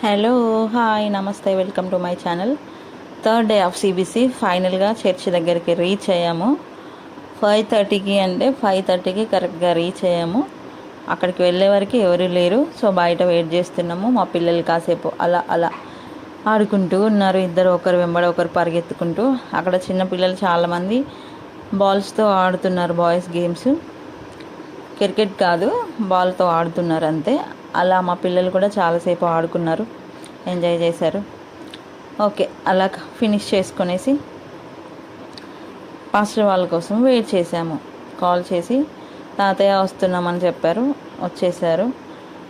Hello hi నమస్తే welcome to my channel. Third day of CBC ఫైనల్గా church దగ్గరికి reach అయ్యాము. 5:30కి అంటే 5:30కి కరెక్ట్గా రీచ్ అయ్యాము. అక్కడికి వెళ్ళే వరకు ఎవరు లేరు. సో బయట వెయిట్ చేస్తున్నాము. మా పిల్లలు కాసేపు అలా అలా ఆడుకుంటూ ఉన్నారు. ఇద్దరు ఒకరు వెంబడి ఒకరు పరిగెత్తుకుంటూ. అక్కడ చిన్న పిల్లలు చాలామంది బాల్స్తో ఆడుతున్నారు. బాయ్స్ గేమ్స్, క్రికెట్ కాదు, బాల్తో ఆడుతున్నారు అంతే. అలా మా పిల్లలు కూడా చాలాసేపు ఆడుకున్నారు, ఎంజాయ్ చేశారు. ఓకే, అలా ఫినిష్ చేసుకునేసి పాస్టర్ వాళ్ళ కోసం వెయిట్ చేశాము. కాల్ చేసి తాతయ్య వస్తున్నామని చెప్పారు.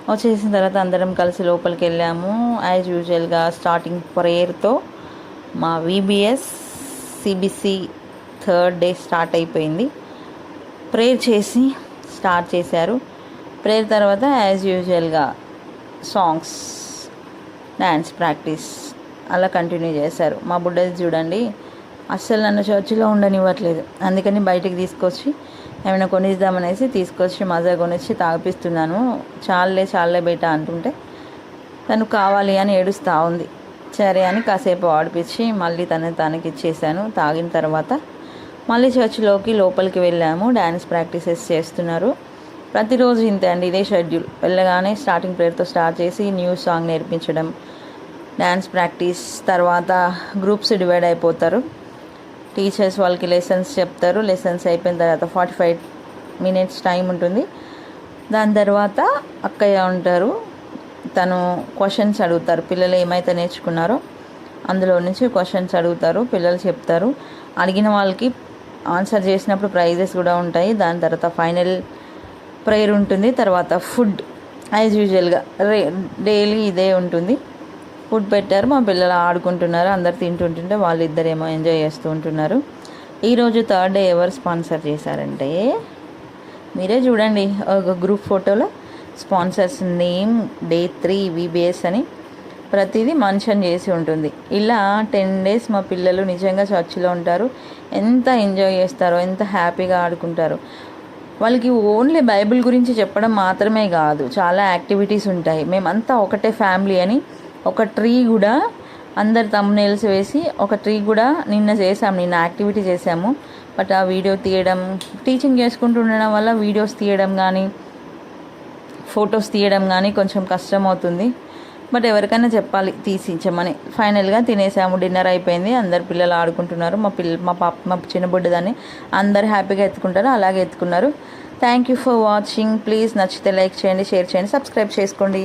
వచ్చేసిన తర్వాత అందరం కలిసి లోపలికి వెళ్ళాము. యాజ్ యూజువల్గా స్టార్టింగ్ ప్రేయర్తో మా VBS CBC third day start అయిపోయింది. ప్రేయర్ చేసి స్టార్ట్ చేశారు. ప్రేయర్ తర్వాత యాజ్ యూజువల్గా సాంగ్స్, డ్యాన్స్ ప్రాక్టీస్ అలా కంటిన్యూ చేశారు. మా బుడ్డది చూడండి, అస్సలు నన్ను చర్చిలో ఉండనివ్వట్లేదు. అందుకని బయటికి తీసుకొచ్చి ఏమైనా కొనిద్దామనేసి తీసుకొచ్చి మజా కొనిచ్చి తాగిపిస్తున్నాను. చాలే బయట అంటుంటే తను కావాలి అని ఏడుస్తూ ఉంది. సరే అని కాసేపు ఆడిపించి మళ్ళీ తనకి ఇచ్చేసాను. తాగిన తర్వాత మళ్ళీ చర్చిలోకి లోపలికి వెళ్ళాము. డ్యాన్స్ ప్రాక్టీసెస్ చేస్తున్నారు. ప్రతిరోజు ఇంతే అండి, ఇదే షెడ్యూల్. వెళ్ళగానే స్టార్టింగ్ ప్రేయర్తో స్టార్ట్ చేసి న్యూ సాంగ్ నేర్పించడం, డ్యాన్స్ ప్రాక్టీస్. తర్వాత గ్రూప్స్ డివైడ్ అయిపోతారు. టీచర్స్ వాళ్ళకి లెసన్స్ చెప్తారు. లెసన్స్ అయిపోయిన తర్వాత 45 minutes టైం ఉంటుంది. దాని తర్వాత అక్కయ్య ఉంటారు, తను క్వశ్చన్స్ అడుగుతారు. పిల్లలు ఏమైతే నేర్చుకున్నారో అందులో నుంచి క్వశ్చన్స్ అడుగుతారు, పిల్లలు చెప్తారు. అడిగిన వాళ్ళకి ఆన్సర్ చేసినప్పుడు ప్రైజెస్ కూడా ఉంటాయి. దాని తర్వాత ఫైనల్ ప్రేయర్ ఉంటుంది. తర్వాత ఫుడ్ యాజ్ యూజువల్గా డైలీ ఇదే ఉంటుంది. ఫుడ్ పెట్టారు. మా పిల్లలు ఆడుకుంటున్నారు. అందరు తింటుంటుంటే వాళ్ళిద్దరేమో ఎంజాయ్ చేస్తూ ఉంటున్నారు. ఈరోజు థర్డ్ డే ఎవరు స్పాన్సర్ చేశారంటే మీరే చూడండి, ఒక గ్రూప్ ఫోటోలో స్పాన్సర్స్ నేమ్ డే 3 విబిఎస్ అని ప్రతిదీ మెన్షన్ చేసి ఉంటుంది. ఇలా 10 days మా పిల్లలు నిజంగా చర్చిలో ఉంటారు. ఎంత ఎంజాయ్ చేస్తారో, ఎంత హ్యాపీగా ఆడుకుంటారో. వాళ్ళకి ఓన్లీ బైబిల్ గురించి చెప్పడం మాత్రమే కాదు, చాలా యాక్టివిటీస్ ఉంటాయి. మేమంతా ఒకటే ఫ్యామిలీ అని ఒక ట్రీ కూడా అందరు థంబ్నెయిల్స్ వేసి ఒక ట్రీ కూడా నిన్న యాక్టివిటీ చేసాము. బట్ ఆ వీడియో తీయడం, టీచింగ్ చేసుకుంటూ ఉండడం వల్ల వీడియోస్ తీయడం కానీ ఫొటోస్ తీయడం కానీ కొంచెం కష్టం అవుతుంది. బట్ ఎవరికైనా చెప్పాలి తీసిచ్చమని. ఫైనల్గా తినేసాము. డిన్నర్ అయిపోయింది. అందరు పిల్లలు ఆడుకుంటున్నారు. మా చిన్న బుడ్డదాన్ని అందరు హ్యాపీగా ఎత్తుకుంటారు, అలాగే ఎత్తుకున్నారు. Thank you for watching. Please నచ్చితే లైక్ చేయండి, షేర్ చేయండి, సబ్స్క్రైబ్ చేసుకోండి.